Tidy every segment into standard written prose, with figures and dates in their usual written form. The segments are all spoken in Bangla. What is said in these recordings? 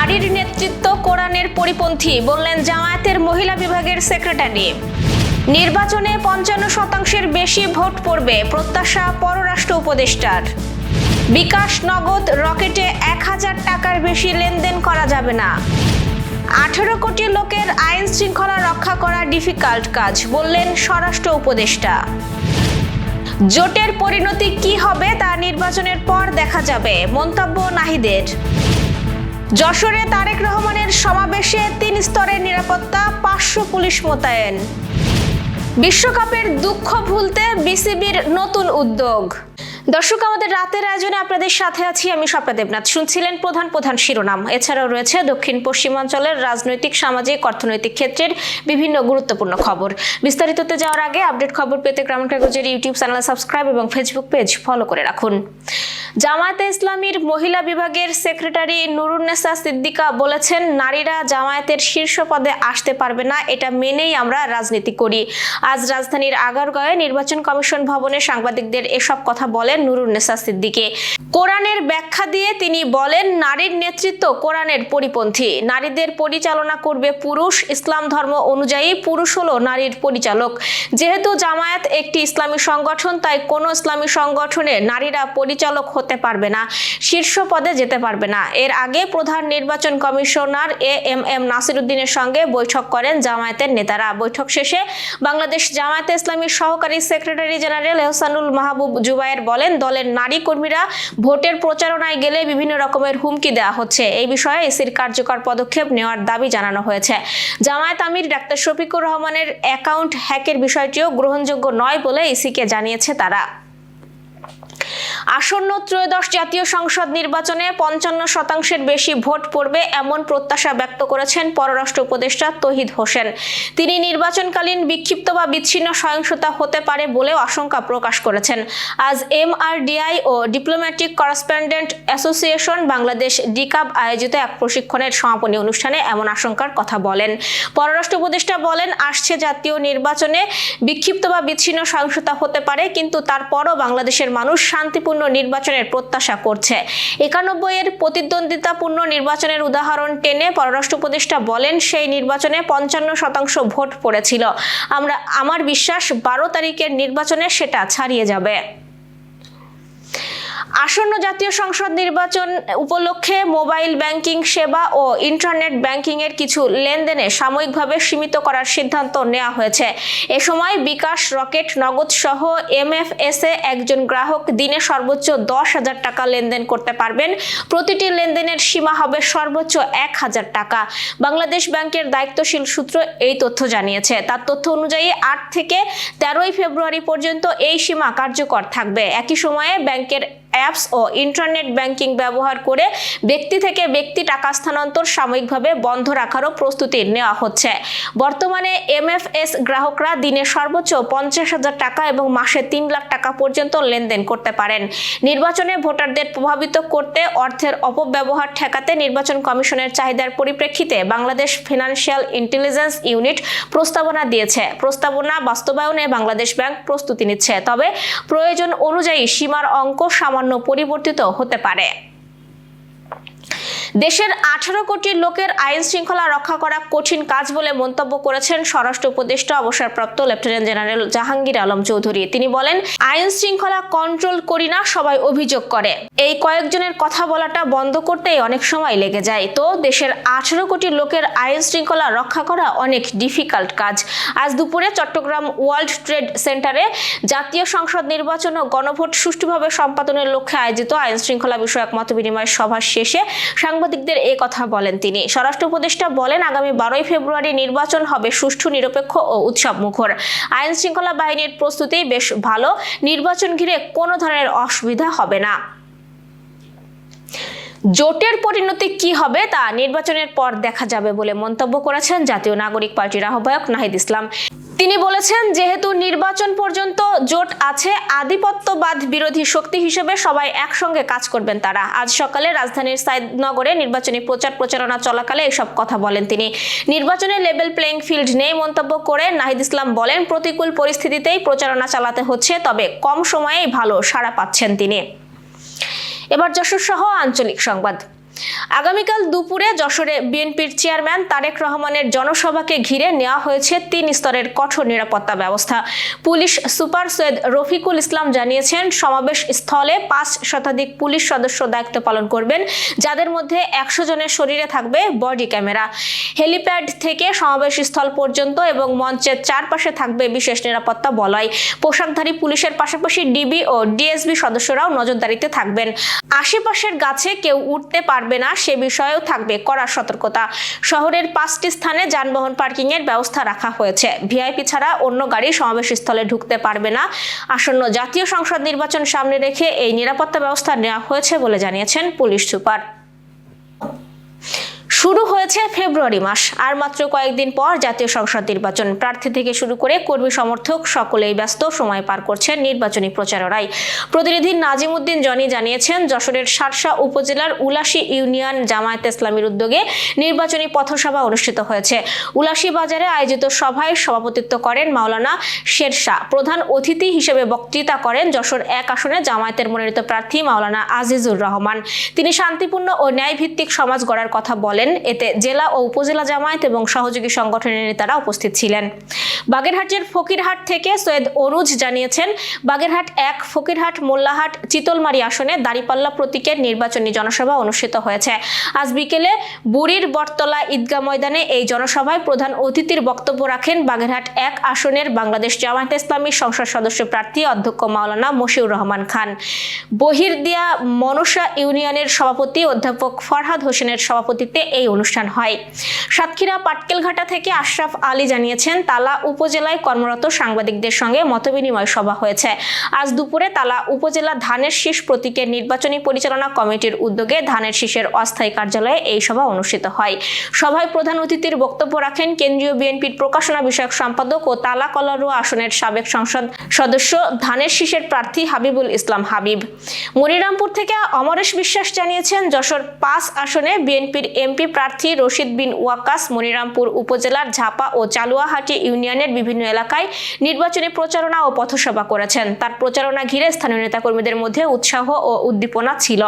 নারীর নেতৃত্ব কোরআনের পরিপন্থী বললেন জামায়াতের মহিলা বিভাগের সেক্রেটারি। নির্বাচনে ৫৫% বেশি ভোট পড়বে প্রত্যাশা পররাষ্ট্র উপদেষ্টার। বিকাশ নগদ রকেটে ১,০০০ টাকার বেশি লেনদেন করা যাবে না। ১৮ কোটি লোকের আইন শৃঙ্খলা রক্ষা করা ডিফিকাল্ট কাজ বললেন স্বরাষ্ট্র উপদেষ্টা। জোটের পরিণতি কি হবে তা নির্বাচনের পর দেখা যাবে মন্তব্য নাহিদের। যশোরে তারেক রহমানের সমাবেশে ৩ স্তরের নিরাপত্তা, ৫০০ পুলিশ মোতায়েন। বিশ্বকাপের দুঃখ ভুলতে বিসিবির নতুন উদ্যোগ। দর্শক, আমাদের রাতের আয়োজনে আপনাদের সাথে আছি আমি স্বপ্না দেবনাথ। শুনছিলেন প্রধান শিরোনাম। এছাড়াও রয়েছে দক্ষিণ পশ্চিমাঞ্চলের রাজনৈতিক, সামাজিক, অর্থনৈতিক ক্ষেত্রের বিভিন্ন গুরুত্বপূর্ণ খবর। বিস্তারিততে যাওয়ার আগে আপডেট খবর পেতে গ্রামীণ কাগজের ইউটিউব চ্যানেল সাবস্ক্রাইব এবং ফেসবুক পেজ ফলো করে রাখুন। জামায়াতে ইসলামীর মহিলা বিভাগের সেক্রেটারি নুরুন্নেসা সিদ্দিকা বলেছেন, নারীরা জামায়াতের শীর্ষ পদে আসতে পারবে না, এটা মেনেই আমরা রাজনীতি করি। আজ রাজধানীর আগারগাঁওয়ে নির্বাচন কমিশন ভবনে সাংবাদিকদের এসব কথা বলেন নুরুন্নেসা সিদ্দিকে। কোরআনের ব্যাখ্যা দিয়ে তিনি বলেন, নারীর নেতৃত্ব কোরআনের পরিপন্থী। নারীদের পরিচালনা করবে পুরুষ। ইসলাম ধর্ম অনুযায়ী পুরুষ হলো নারীর পরিচালক। যেহেতু জামায়াত একটি ইসলামী সংগঠন, তাই কোনো ইসলামী সংগঠনে নারীরা পরিচালক হতে পারবে না, শীর্ষ পদে যেতে পারবে না। এর আগে প্রধান নির্বাচন কমিশনার এএমএম নাসির উদ্দিনের সঙ্গে বৈঠক করেন জামায়াতের নেতারা। বৈঠক শেষে বাংলাদেশ জামায়াতে ইসলামীর সহকারী সেক্রেটারি জেনারেল এহসানুল মাহবুব জুবায়ের বলেন, দলের নারী কর্মীরা ভোটের প্রচারণায় গেলে বিভিন্ন রকমের হুমকি দেওয়া হচ্ছে। এই বিষয়ে ইসির কার্যকর পদক্ষেপ নেওয়ার দাবি জানানো হয়েছে। জামায়াত আমির ডাক্তার শফিকুর রহমানের অ্যাকাউন্ট হ্যাকের বিষয়টিও গ্রহণযোগ্য নয় বলে ইসিকে জানিয়েছে তারা। আসন্ন ত্রয়োদশ জাতীয় সংসদ নির্বাচনে ৫৫% বেশি ভোট পড়বে এমন প্রত্যাশা ব্যক্ত করেছেন পররাষ্ট্র উপদেষ্টা তৌহিদ হোসেন। তিনি নির্বাচনকালীন বিক্ষিপ্ত বা বিচ্ছিন্ন সহিংসতা হতে পারে বলেও আশঙ্কা প্রকাশ করেছেন। আজ এমআরডিআই ও diplomatic correspondent association Bangladesh DCAB আয়োজিত এক প্রশিক্ষণের সমাপনী অনুষ্ঠানে এমন আশঙ্কার কথা বলেন। পররাষ্ট্র উপদেষ্টা বলেন, আসছে জাতীয় নির্বাচনে বিক্ষিপ্ত বা বিচ্ছিন্ন সহিংসতা হতে পারে, কিন্তু তারপরও বাংলাদেশের মানুষ শান্তিপূর্ণ নির্বাচনের প্রত্যাশা করছে। ৯১-এর প্রতিদ্বন্দ্বিতাপূর্ণ নির্বাচনের উদাহরণ টেনে পররাষ্ট্র উপদেষ্টা বলেন, সেই নির্বাচনে ৫৫% ভোট পড়েছিল। আমার বিশ্বাস ১২ তারিখের নির্বাচনে সেটা ছাড়িয়ে যাবে। আসন্ন জাতীয় সংসদ নির্বাচন উপলক্ষে মোবাইল ব্যাংকিং সেবা ও ইন্টারনেট ব্যাংকিং এর কিছু লেনদেনে সাময়িকভাবে সীমিত করার সিদ্ধান্ত নেওয়া হয়েছে। এ সময় বিকাশ, রকেট, নগদ সহ এমএফএসে একজন গ্রাহক দিনে সর্বোচ্চ ১০,০০০ টাকা লেনদেন করতে পারবেন। প্রতিটি লেনদেনের সীমা হবে সর্বোচ্চ ১,০০০ টাকা। বাংলাদেশ ব্যাংকের দায়িত্বশীল সূত্র এই তথ্য জানিয়েছে। তার তথ্য অনুযায়ী ৮ থেকে ১৩ ফেব্রুয়ারি পর্যন্ত এই সীমা কার্যকর থাকবে। একই সময়ে ব্যাংকের অ্যাপস ও ইন্টারনেট ব্যাংকিং ব্যবহার করে ব্যক্তি থেকে ব্যক্তি টাকা স্থানান্তর সাময়িকভাবে বন্ধ রাখারও প্রস্তুতি নেওয়া হচ্ছে। বর্তমানে এমএফএস গ্রাহকরা দিনে সর্বোচ্চ ৫০,০০০ টাকা এবং মাসে ৩ লাখ টাকা পর্যন্ত লেনদেন করতে পারেন। নির্বাচনে ভোটারদের প্রভাবিত করতে অর্থের অপব্যবহার ঠেকাতে নির্বাচন কমিশনের চাহিদার পরিপ্রেক্ষিতে বাংলাদেশ ফিনান্সিয়াল ইন্টেলিজেন্স ইউনিট প্রস্তাবনা দিয়েছে। প্রস্তাবনা বাস্তবায়নে বাংলাদেশ ব্যাংক প্রস্তুতি নিচ্ছে, তবে প্রয়োজন অনুযায়ী সীমার অঙ্ক সামান্য পরিবর্তিত হতে পারে। দেশের ১৮ কোটি লোকের আইন শৃঙ্খলা রক্ষা করা কঠিন কাজ বলে মন্তব্য করেছেন স্বরাষ্ট্র উপদেষ্টা অবসরপ্রাপ্ত লেফটেন্যান্ট জেনারেল জাহাঙ্গীর আলম চৌধুরী। তিনি বলেন, আইন শৃঙ্খলা কন্ট্রোল করি না, সবাই অভিযোগ করে। এই কয়েকজনের কথা বলাটা বন্ধ করতেই অনেক সময় লেগে যায়। তো দেশের ১৮ কোটি লোকের আইন শৃঙ্খলা রক্ষা করা অনেক ডিফিকাল্ট কাজ। আজ দুপুরে চট্টগ্রাম ওয়ার্ল্ড ট্রেড সেন্টারে জাতীয় সংসদ নির্বাচন ও গণভোট সুষ্ঠুভাবে সম্পাদনের লক্ষ্যে আয়োজিত আইন শৃঙ্খলা বিষয়ক মতবিনিময় সভা শেষে সাংবাদিকদের এই কথা বলেন তিনি। স্বরাষ্ট্র উপদেষ্টা বলেন, আগামী ১২ ফেব্রুয়ারি নির্বাচন হবে সুষ্ঠু, নিরপেক্ষ ও উৎসব মুখর। আইন শৃঙ্খলা বাহিনীর প্রস্তুতি বেশ ভালো। নির্বাচন ঘিরে কোনো ধরনের অসুবিধা হবে না। জোটের পরিণতি কি হবে তা নির্বাচনের পর দেখা যাবে বলে মন্তব্য করেছেন জাতীয় নাগরিক পার্টির আহ্বায়ক নাহিদ ইসলাম। তিনি বলেছেন, যেহেতু নির্বাচন পর্যন্ত জোট আছে, আধিপত্যবাদ বিরোধী শক্তি হিসেবে সবাই একসঙ্গে কাজ করবেন তারা। আজ সকালে রাজধানীর সাইদনগরে নির্বাচনী প্রচারণা চলাকালে এসব কথা বলেন তিনি। নির্বাচনে লেভেল প্লেইং ফিল্ড নেই মন্তব্য করে নাহিদ ইসলাম বলেন, প্রতিকূল পরিস্থিতিতেই প্রচারণা চালাতে হচ্ছে, তবে কম সময়েই ভালো সাড়া পাচ্ছেন তিনি। এবার যশোর সহ আঞ্চলিক সংবাদ। আগামীকাল দুপুরে যশোরে বিএনপির চেয়ারম্যান তারেক রহমানের জনসভাকে ঘিরে নেওয়া হয়েছে 3 স্তরের কঠোর নিরাপত্তা ব্যবস্থা। পুলিশ সুপার সৈয়দ রফিকুল ইসলাম জানিয়েছেন, সমাবেশ স্থলে 5 শতাধিক পুলিশ সদস্য দায়িত্ব পালন করবেন, যাদের মধ্যে 100 জনের শরীরে থাকবে বডি ক্যামেরা। হেলিপ্যাড থেকে সমাবেশ স্থল পর্যন্ত এবং মঞ্চের চারপাশে থাকবে বিশেষ নিরাপত্তা বলয়। পোশাকধারী পুলিশের পাশাপাশি ডিবি ও ডিএসবি সদস্যরাও নজরদারিতে থাকবেন। আশেপাশের গাছে কেউ উঠতে পারবে না সে বিষয়েও থাকবে কড়া সতর্কতা। শহরের 5টি স্থানে যানবাহন পার্কিং এর ব্যবস্থা রাখা হয়েছে। ভিআইপি ছাড়া অন্য গাড়ি সমাবেশ স্থলে ঢুকতে পারবে না। আসন্ন জাতীয় সংসদ নির্বাচন সামনে রেখে এই নিরাপত্তা ব্যবস্থা নেওয়া হয়েছে বলে জানিয়েছেন পুলিশ সুপার। শুরু হয়েছে ফেব্রুয়ারি মাস, আর মাত্র কয়েকদিন পর জাতীয় সংসদ নির্বাচন। প্রার্থী থেকে শুরু করে কর্মী সমর্থক সকলেই ব্যস্ত সময় পার করছেন নির্বাচনী প্রচারণায়। প্রতিনিধি নাজিম উদ্দিন জনি জানিয়েছেন, যশোরের শার্শা উপজেলার উলাশী ইউনিয়ন জামায়াতে ইসলামীর উদ্যোগে নির্বাচনী পথসভা অনুষ্ঠিত হয়েছে। উলাশী বাজারে আয়োজিত সভায় সভাপতিত্ব করেন মাওলানা শেরশাহ। প্রধান অতিথি হিসেবে বক্তৃতা করেন যশোর 1 আসনে জামায়াতের মনোনীত প্রার্থী মাওলানা আজিজুর রহমান। তিনি শান্তিপূর্ণ ও ন্যায়ভিত্তিক সমাজ গড়ার কথা বলেন। এতে জেলা ও উপজেলা জামায়াত এবং সহযোগী সংগঠনের নেতারা উপস্থিত ছিলেন। বাগেরহাটের ফকিরহাট থেকে সৈয়দ অরুজ জানিয়েছেন, বাগেরহাট 1, ফকিরহাট, মোল্লাহাট, চিতলমারি আসনে দাঁড়িপাল্লা প্রতীকের নির্বাচনী জনসভা অনুষ্ঠিত হয়েছে। আজ বিকেলে বুড়ির বটতলা ঈদগাহ ময়দানে এই জনসভায় প্রধান অতিথির বক্তব্য রাখেন বাগেরহাট 1 আসনের বাংলাদেশ জামায়াতে ইসলামী সংসদ সদস্য প্রার্থী অধ্যক্ষ মাওলানা মশিউর রহমান খান। বহিরদিয়া মনসা ইউনিয়নের সভাপতি অধ্যাপক ফরহাদ হোসেনের সভাপতিত্বে এই অনুষ্ঠান হয়। সাতক্ষীরা পাটকেলঘাটা থেকে আশরাফ আলী জানিয়েছেন, তালা উপজেলায় কর্মরত সাংবাদিকদের সঙ্গে মতবিনিময় সভা হয়েছে। আজ দুপুরে তালা উপজেলা ধানের শীষ প্রতীকের নির্বাচনী পরিচালনা কমিটির উদ্যোগে ধানের শীষের অস্থায়ী কার্যালয়ে এই সভা অনুষ্ঠিত হয়। সভায় প্রধান অতিথির বক্তব্য রাখেন কেন্দ্রীয় বিএনপির প্রকাশনা বিষয়ক সম্পাদক ও তালা কলারুয়া আসনের সাবেক সংসদ সদস্য ধানের শীষের প্রার্থী হাবিবুল ইসলাম হাবিব। মনিরামপুর থেকে অমরেশ বিশ্বাস জানিয়েছেন, যশোর 5 আসনে বিএনপির এমপি প্রার্থী রশিদ বিন ওয়াক্কাস মনিরামপুর উপজেলার ঝাপা ও চালুয়াহাটি ইউনিয়নের বিভিন্ন এলাকায় নির্বাচনী প্রচারণা ও পথসভা করেছেন। তার প্রচারণা ঘিরে স্থানীয় নেতাকর্মীদের মধ্যে উৎসাহ ও উদ্দীপনা ছিল।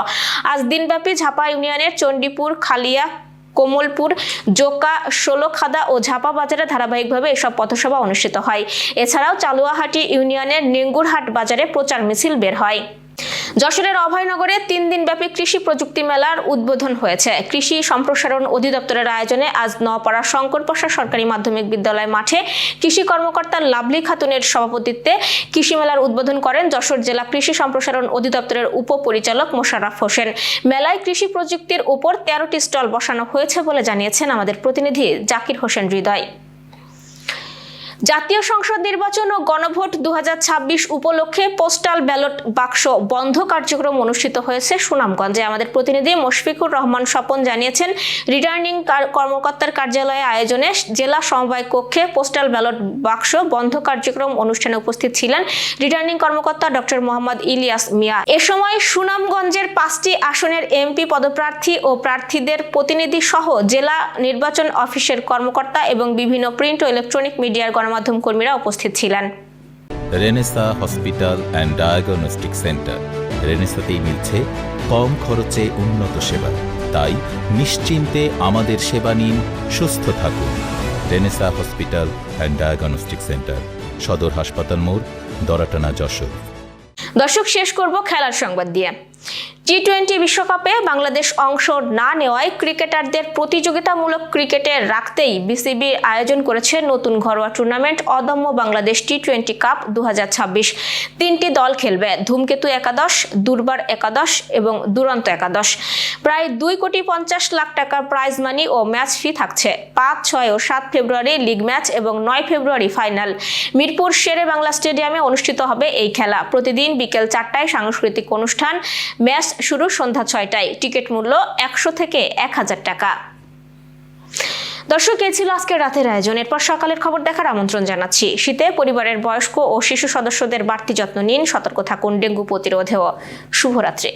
আজ দিনব্যাপী ঝাপা ইউনিয়নের চণ্ডীপুর, খালিয়া, কোমলপুর, জোকা, ষোলখাদা ও ঝাপা বাজারে ধারাবাহিকভাবে এসব পথসভা অনুষ্ঠিত হয়। এছাড়াও চালুয়াহাটি ইউনিয়নের নেঙ্গুরহাট বাজারে প্রচার মিছিল বের হয়। যশোরের অভয়নগরে 3 দিনব্যাপী কৃষি প্রযুক্তি মেলার উদ্বোধন হয়েছে। কৃষি সম্প্রসারণ অধিদপ্তরের আয়োজনে আজ নওপাড়া শঙ্করপাশা সরকারি মাধ্যমিক বিদ্যালয় মাঠে কৃষি কর্মকর্তা লাভলি খাতুনের সভাপতিত্বে কৃষি মেলার উদ্বোধন করেন যশোর জেলা কৃষি সম্প্রসারণ অধিদপ্তরের উপপরিচালক মোশাররফ হোসেন। মেলায় কৃষি প্রযুক্তির উপর 13টি স্টল বসানো হয়েছে বলে জানিয়েছেন আমাদের প্রতিনিধি জাকির হোসেন হৃদয়। জাতীয় সংসদ নির্বাচন ও গণভোট 2026 উপলক্ষে পোস্টাল ব্যালট বাক্স বন্ধ কার্যক্রম অনুষ্ঠিত হয়েছে সুনামগঞ্জে। আমাদের প্রতিনিধি মুশফিকুর রহমান স্বপন জানিয়েছেন, রিটার্নিং কর্মকর্তার কার্যালয়ে আয়োজনে জেলা সমবায় কক্ষে পোস্টাল ব্যালট বাক্স বন্ধ কার্যক্রম অনুষ্ঠানে উপস্থিত ছিলেন রিটার্নিং কর্মকর্তা ডক্টর মোহাম্মদ ইলিয়াস মিয়া। এ সময় সুনামগঞ্জের 5টি আসনের এমপি পদপ্রার্থী ও প্রার্থীদের প্রতিনিধি সহ জেলা নির্বাচন অফিসের কর্মকর্তা এবং বিভিন্ন প্রিন্ট ও ইলেকট্রনিক মিডিয়ার গণমাধ্যম কর্মীরা উপস্থিত ছিলেন। Renaissance hospital and diagnostic centre. রেনেসাতেই মিলছে কম খরচে উন্নত সেবা, তাই নিশ্চিন্তে আমাদের সেবা নিন, সুস্থ থাকুন। Renaissance hospital and diagnostic centre, সদর হাসপাতাল মোড়, দরাটানা, যশোর। দর্শক, শেষ করব খেলার সংবাদ দিয়ে। টি-20 বিশ্বকাপে বাংলাদেশ অংশ না নেওয়ায় ক্রিকেটারদের প্রতিযোগিতামূলক ক্রিকেটে রাখতেই বিসিবি আয়োজন করেছে নতুন ঘরোয়া টুর্নামেন্ট অদম্য বাংলাদেশ টি-20 কাপ 2026। 3টি দল খেলবে, ধূমকেতু একাদশ, দুর্বার একাদশ এবং দুরন্ত একাদশ। প্রায় 2,50,00,000 টাকার প্রাইজ মানি ও ম্যাচ ফি থাকছে। 5, 6 ও 7 ফেব্রুয়ারি লিগ ম্যাচ এবং 9 ফেব্রুয়ারি ফাইনাল। মিরপুর শেরে বাংলা স্টেডিয়ামে অনুষ্ঠিত হবে এই খেলা। প্রতিদিন বিকেল 4টায় সাংস্কৃতিক অনুষ্ঠান, ম্যাচ শুরু সন্ধ্যা 6টায়। টিকিট মূল্য 100 থেকে 1000 টাকা। দর্শক, এই ছিল আজকের রাতের আয়োজন। এরপর সকালের খবর দেখার আমন্ত্রণ জানাচ্ছি। শীতে পরিবারের বয়স্ক ও শিশু সদস্যদের বাড়তি যত্ন নিন, সতর্ক থাকুন ডেঙ্গু প্রতিরোধেও। শুভরাত্রি।